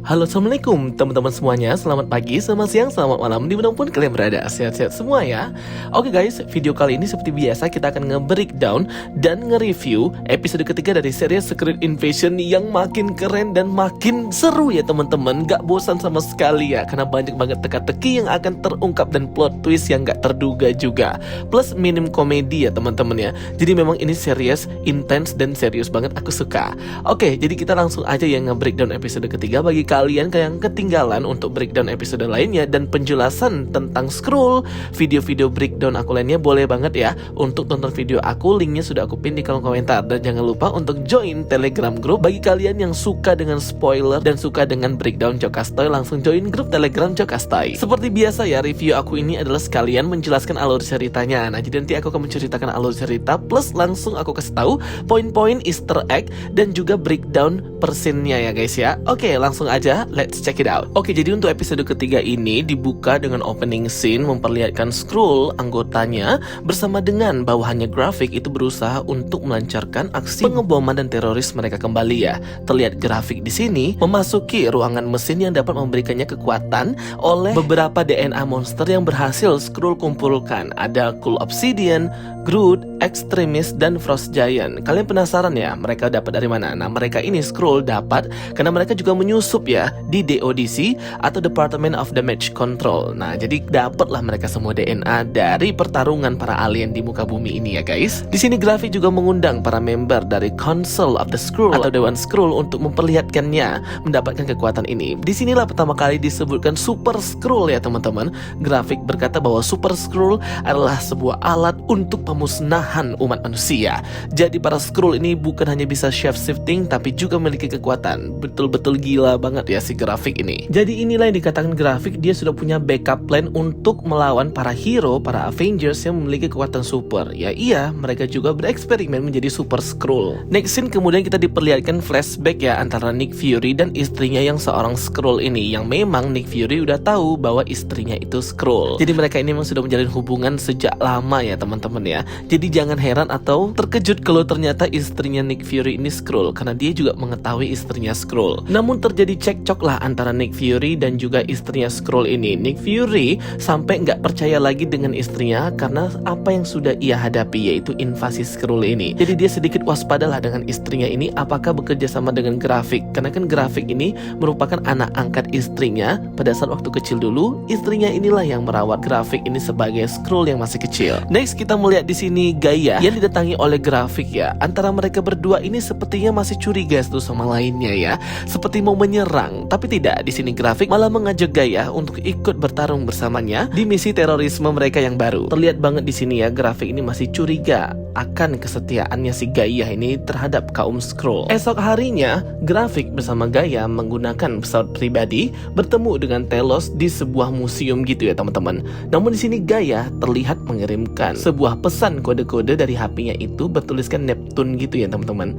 Halo, assalamualaikum teman-teman semuanya. Selamat pagi, selamat siang, selamat malam, dimanapun kalian berada. Sehat-sehat semua ya. Oke guys, video kali ini seperti biasa kita akan nge-breakdown dan nge-review episode ketiga dari series Secret Invasion yang makin keren dan makin seru ya teman-teman. Gak bosan sama sekali ya, karena banyak banget teka-teki yang akan terungkap dan plot twist yang gak terduga juga. Plus minim komedi ya teman-teman ya. Jadi memang ini series intens dan serius banget, aku suka. Oke, jadi kita langsung aja yang nge-breakdown episode ketiga. Bagi kalian yang ketinggalan untuk breakdown episode lainnya dan penjelasan tentang Skrull, video-video breakdown aku lainnya, boleh banget ya untuk tonton video aku. Linknya sudah aku pin di kolom komentar. Dan jangan lupa untuk join Telegram group. Bagi kalian yang suka dengan spoiler dan suka dengan breakdown Jokastoy, langsung join grup Telegram Jokastoy. Seperti biasa ya, review aku ini adalah sekalian menjelaskan alur ceritanya. Nah, jadi nanti aku akan menceritakan alur cerita plus langsung aku kasih tahu poin-poin Easter egg dan juga breakdown per scene-nya ya guys ya. Oke, langsung aja, let's check it out. Oke, jadi untuk episode ketiga ini dibuka dengan opening scene memperlihatkan Skrull anggotanya bersama dengan bawahannya Graphic itu berusaha untuk melancarkan aksi pengeboman dan teroris mereka kembali ya. Terlihat Graphic di sini memasuki ruangan mesin yang dapat memberikannya kekuatan oleh beberapa DNA monster yang berhasil Skrull kumpulkan. Ada Cool Obsidian, Groot, Extremis, dan Frost Giant. Kalian penasaran ya mereka dapat dari mana? Nah, mereka ini Skrull dapat karena mereka juga menyusup ya di DODC atau Department of Damage Control. Nah, jadi dapatlah mereka semua DNA dari pertarungan para alien di muka bumi ini ya guys. Di sini Graphic juga mengundang para member dari Council of the Skrull atau Dewan Skrull untuk memperlihatkannya mendapatkan kekuatan ini. Disinilah pertama kali disebutkan Super Skrull ya teman-teman. Graphic berkata bahwa Super Skrull adalah sebuah alat untuk pemusnahan umat manusia. Jadi para Skrull ini bukan hanya bisa shape shifting tapi juga memiliki kekuatan. Betul-betul gila banget ya si Graphic ini. Jadi inilah yang dikatakan Graphic, dia sudah punya backup plan untuk melawan para hero, para Avengers yang memiliki kekuatan super. Ya iya, mereka juga bereksperimen menjadi Super Skrull. Next scene kemudian kita diperlihatkan flashback ya antara Nick Fury dan istrinya yang seorang Skrull ini. Yang memang Nick Fury udah tahu bahwa istrinya itu Skrull. Jadi mereka ini memang sudah menjalin hubungan sejak lama ya teman-teman ya. Jadi jangan heran atau terkejut kalau ternyata istrinya Nick Fury ini Skrull, karena dia juga mengetahui istrinya Skrull. Namun terjadi cekcok lah antara Nick Fury dan juga istrinya Skrull ini. Nick Fury sampai nggak percaya lagi dengan istrinya karena apa yang sudah ia hadapi, yaitu invasi Skrull ini. Jadi dia sedikit waspadalah dengan istrinya ini apakah bekerja sama dengan Graphic, karena kan Graphic ini merupakan anak angkat istrinya pada saat waktu kecil dulu. Istrinya inilah yang merawat Graphic ini sebagai Skrull yang masih kecil. Next kita melihat di sini Gaia yang didatangi oleh Graphic ya. Antara mereka berdua ini sepertinya masih curiga satu sama lainnya ya, seperti mau menyerang, tapi tidak. Di sini Graphic malah mengajak Gaia untuk ikut bertarung bersamanya di misi terorisme mereka yang baru. Terlihat banget di sini ya, Graphic ini masih curiga akan kesetiaannya si Gaia ini terhadap kaum Skrull. Esok harinya, Graphic bersama Gaia menggunakan pesawat pribadi bertemu dengan Telos di sebuah museum gitu ya teman-teman. Namun di sini Gaia terlihat mengirimkan sebuah pesan kode-kode dari HP-nya itu bertuliskan Neptune gitu ya teman-teman.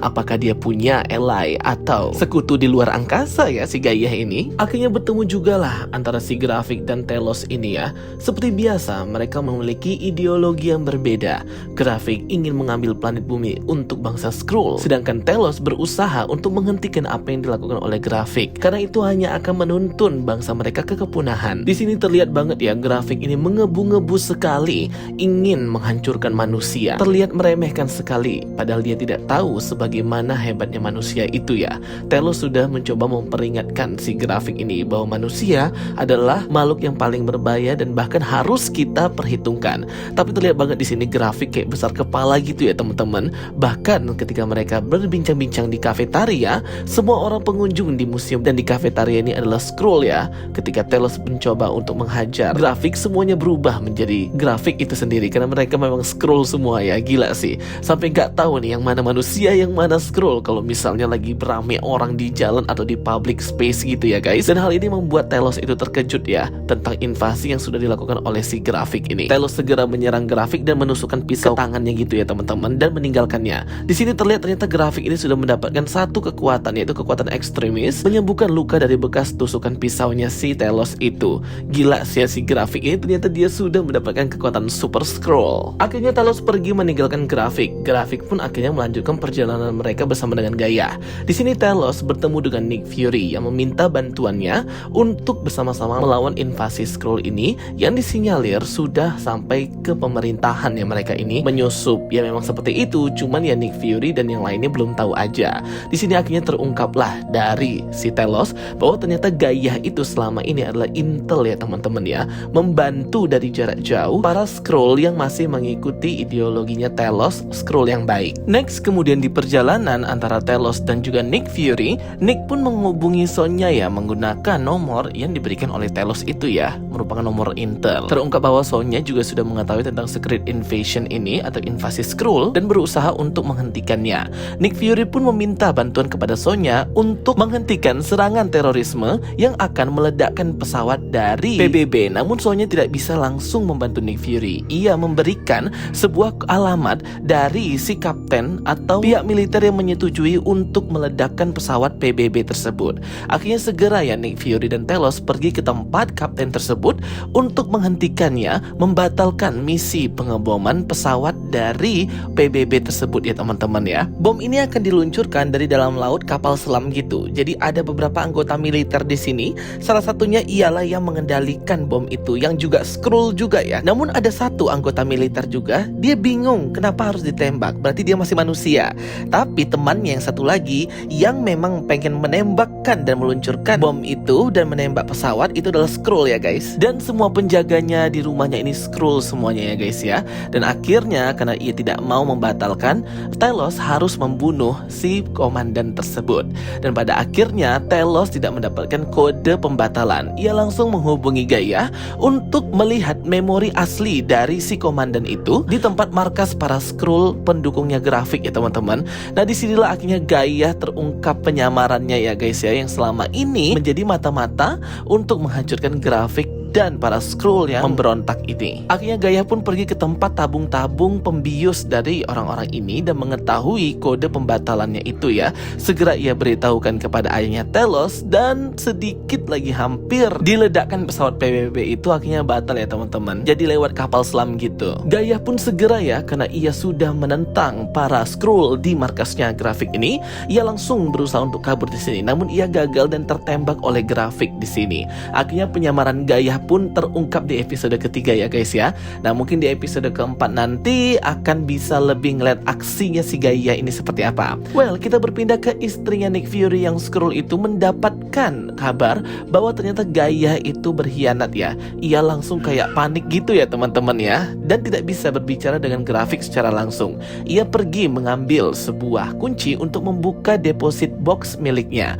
Apakah dia punya ally atau sekutu di luar angkasa ya si Gaia ini? Akhirnya bertemu juga lah antara si Graphic dan Telos ini ya. Seperti biasa mereka memiliki ideologi yang berbeda. Graphic ingin mengambil planet bumi untuk bangsa Skrull, sedangkan Telos berusaha untuk menghentikan apa yang dilakukan oleh Graphic, karena itu hanya akan menuntun bangsa mereka ke kepunahan. Di sini terlihat banget ya Graphic ini mengebu-ngebu sekali ingin menghancurkan manusia. Terlihat meremehkan sekali, padahal dia tidak tahu sebagaimana hebatnya manusia itu ya. Telos sudah mencoba memperingatkan si Graphic ini bahwa manusia adalah makhluk yang paling berbahaya dan bahkan harus kita perhitungkan. Tapi terlihat banget di sini Graphic kayak besar kepala gitu ya teman-teman. Bahkan ketika mereka berbincang-bincang di kafetaria, semua orang pengunjung di museum dan di kafetaria ini adalah Skrull ya. Ketika Telos mencoba untuk menghajar Graphic, semuanya berubah menjadi Graphic itu sendiri karena mereka memang Skrull semua ya. Gila sih, sampai nggak tahu nih yang mana manusia yang mana Skrull kalau misalnya lagi beramai orang di jalan atau di public space gitu ya guys. Dan hal ini membuat Telos itu terkejut ya tentang invasi yang sudah dilakukan oleh si Graphic ini. Telos segera menyerang Graphic dan menusukkan pisau ke tangannya gitu ya teman-teman, dan meninggalkannya. Di sini terlihat ternyata grafik ini sudah mendapatkan satu kekuatan, yaitu kekuatan ekstremis, menyembuhkan luka dari bekas tusukan pisaunya si Telos itu. Gila sih si grafik ini, ternyata dia sudah mendapatkan kekuatan Super Scroll. Akhirnya Telos pergi meninggalkan grafik. Grafik pun akhirnya melanjutkan perjalanan mereka bersama dengan Gaia. Di sini Telos bertemu dengan Nick Fury yang meminta bantuannya untuk bersama-sama melawan invasi Skrull ini yang disinyalir sudah sampai ke pemerintahan yang mereka ini menyusup. Ya memang seperti itu, cuman ya Nick Fury dan yang lainnya belum tahu aja. Di sini akhirnya terungkaplah dari si Telos bahwa ternyata Gaia itu selama ini adalah intel ya teman-teman ya, membantu dari jarak jauh para Skrull yang masih mengikuti ideologinya Telos, Skrull yang baik. Next, kemudian di perjalanan antara Telos dan juga Nick Fury, Nick pun menghubungi Sonya ya menggunakan nomor yang diberikan oleh Telos itu ya, merupakan nomor intel. Terungkap bahwa Sonya juga sudah mengetahui tentang Secret Invasion ini atau invasi Skrull dan berusaha untuk menghentikannya. Nick Fury pun meminta bantuan kepada Sonya untuk menghentikan serangan terorisme yang akan meledakkan pesawat dari PBB. Namun Sonya tidak bisa langsung membantu Nick Fury. Ia memberikan sebuah alamat dari si kapten atau pihak militer yang menyetujui untuk meledakkan pesawat PBB tersebut. Akhirnya segera ya Nick Fury dan Telos pergi ke tempat kapten tersebut untuk menghentikannya, membatalkan misi pengeboman pesawat dari PBB tersebut ya teman-teman ya. Bom ini akan diluncurkan dari dalam laut kapal selam gitu. Jadi ada beberapa anggota militer di sini. Salah satunya ialah yang mengendalikan bom itu, yang juga Skrull juga ya. Namun ada satu anggota militer juga, dia bingung kenapa harus ditembak. Berarti dia masih manusia. Tapi temannya yang satu lagi yang memang pengen menembakkan dan meluncurkan bom itu dan menembak pesawat itu adalah Skrull ya guys. Dan semua penjaganya di rumahnya ini Skrull semuanya ya guys ya. Dan akhirnya karena ia tidak mau membatalkan, Telos harus membunuh si komandan tersebut. Dan pada akhirnya Telos tidak mendapatkan kode pembatalan. Ia langsung menghubungi Gaia untuk melihat memori asli dari si komandan itu di tempat markas para Skrull pendukungnya grafik ya teman-teman. Nah disinilah akhirnya Gaia terungkap penyamarannya ya guys ya, yang selama ini menjadi mata-mata untuk menghancurkan grafik dan para Skrull yang memberontak ini. Akhirnya Gaia pun pergi ke tempat tabung-tabung pembius dari orang-orang ini dan mengetahui kode pembatalannya itu ya. Segera ia beritahukan kepada ayahnya Telos dan sedikit lagi hampir diledakkan pesawat PBB itu akhirnya batal ya teman-teman. Jadi lewat kapal selam gitu. Gaia pun segera ya, karena ia sudah menentang para Skrull di markasnya grafik ini, ia langsung berusaha untuk kabur di sini. Namun ia gagal dan tertembak oleh grafik di sini. Akhirnya penyamaran Gaia pun terungkap di episode ketiga ya guys ya. Nah mungkin di episode keempat nanti akan bisa lebih ngeliat aksinya si Gaia ini seperti apa. Well, kita berpindah ke istrinya Nick Fury yang Skrull itu mendapatkan kabar bahwa ternyata Gaia itu berkhianat ya. Ia langsung kayak panik gitu ya teman-teman ya, dan tidak bisa berbicara dengan grafik secara langsung. Ia pergi mengambil sebuah kunci untuk membuka deposit box miliknya.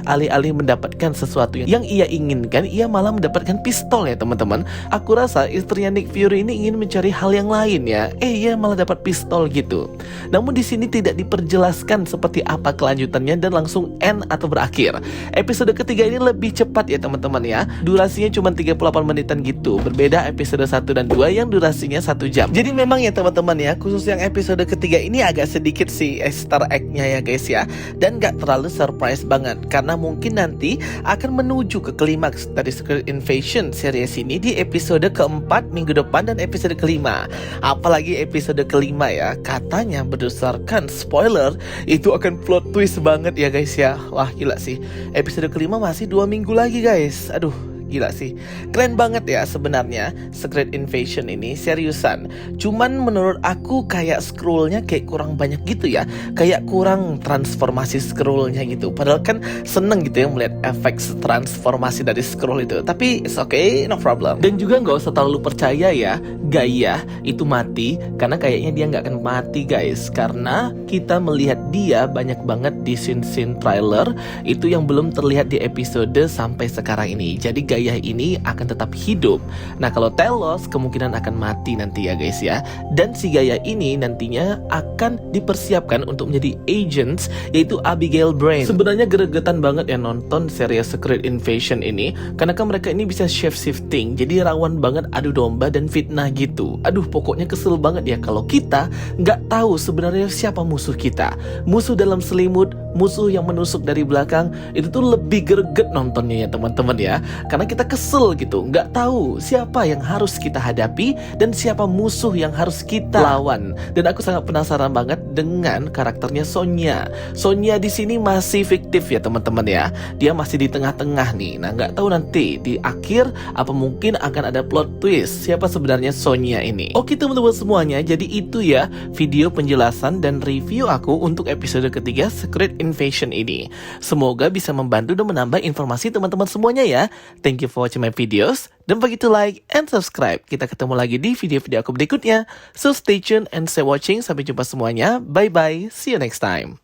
Alih-alih mendapatkan sesuatu yang ia inginkan, ia malah mendapatkan pistol ya teman-teman. Aku rasa istrinya Nick Fury ini ingin mencari hal yang lain ya. Ia malah dapat pistol gitu. Namun di sini tidak diperjelaskan seperti apa kelanjutannya dan langsung end atau berakhir. Episode ketiga ini lebih cepat ya teman-teman ya. Durasinya cuma 38 menitan gitu. Berbeda episode 1 dan 2 yang durasinya 1 jam. Jadi memang ya teman-teman ya, khusus yang episode ketiga ini agak sedikit sih Easter egg-nya ya guys ya. Dan gak terlalu surprise banget, karena mungkin nanti akan menuju ke klimaks dari Secret Invasion series ini di episode keempat minggu depan dan episode kelima. Apalagi episode kelima ya, katanya berdasarkan spoiler itu akan plot twist banget ya guys ya. Wah gila sih, episode kelima masih 2 minggu lagi guys. Aduh gila sih, keren banget ya sebenarnya Secret Invasion ini, seriusan. Cuman menurut aku kayak Skrullnya kayak kurang banyak gitu ya, kayak kurang transformasi Skrullnya gitu. Padahal kan seneng gitu ya melihat efek transformasi dari Skrull itu. Tapi it's okay, no problem. Dan juga nggak usah terlalu percaya ya Gaia itu mati, karena kayaknya dia nggak akan mati guys, karena kita melihat dia banyak banget di scene-scene trailer itu yang belum terlihat di episode sampai sekarang ini. Jadi Gaia ini akan tetap hidup. Nah, kalau Telos kemungkinan akan mati nanti ya guys ya. Dan si Gaia ini nantinya akan dipersiapkan untuk menjadi agents, yaitu Abigail Brain. Sebenarnya gregetan banget ya nonton serial Secret Invasion ini, karena kan mereka ini bisa shape shifting, jadi rawan banget adu domba dan fitnah gitu. Aduh, pokoknya kesel banget ya kalau kita nggak tahu sebenarnya siapa musuh kita. Musuh dalam selimut, musuh yang menusuk dari belakang, itu tuh lebih greget nontonnya ya teman-teman ya. Karena kita kesel gitu, nggak tahu siapa yang harus kita hadapi dan siapa musuh yang harus kita lawan. Dan aku sangat penasaran banget dengan karakternya Sonya. Sonya di sini masih fiktif ya teman-teman ya. Dia masih di tengah-tengah nih. Nah, nggak tahu nanti di akhir apa mungkin akan ada plot twist siapa sebenarnya Sonya ini. Oke teman-teman semuanya, jadi itu ya video penjelasan dan review aku untuk episode ketiga Secret Invasion ini. Semoga bisa membantu dan menambah informasi teman-teman semuanya ya. Thank you for watching my videos. Don't forget to like and subscribe. Kita ketemu lagi di video-video aku berikutnya. So stay tuned and stay watching. Sampai jumpa semuanya. Bye-bye. See you next time.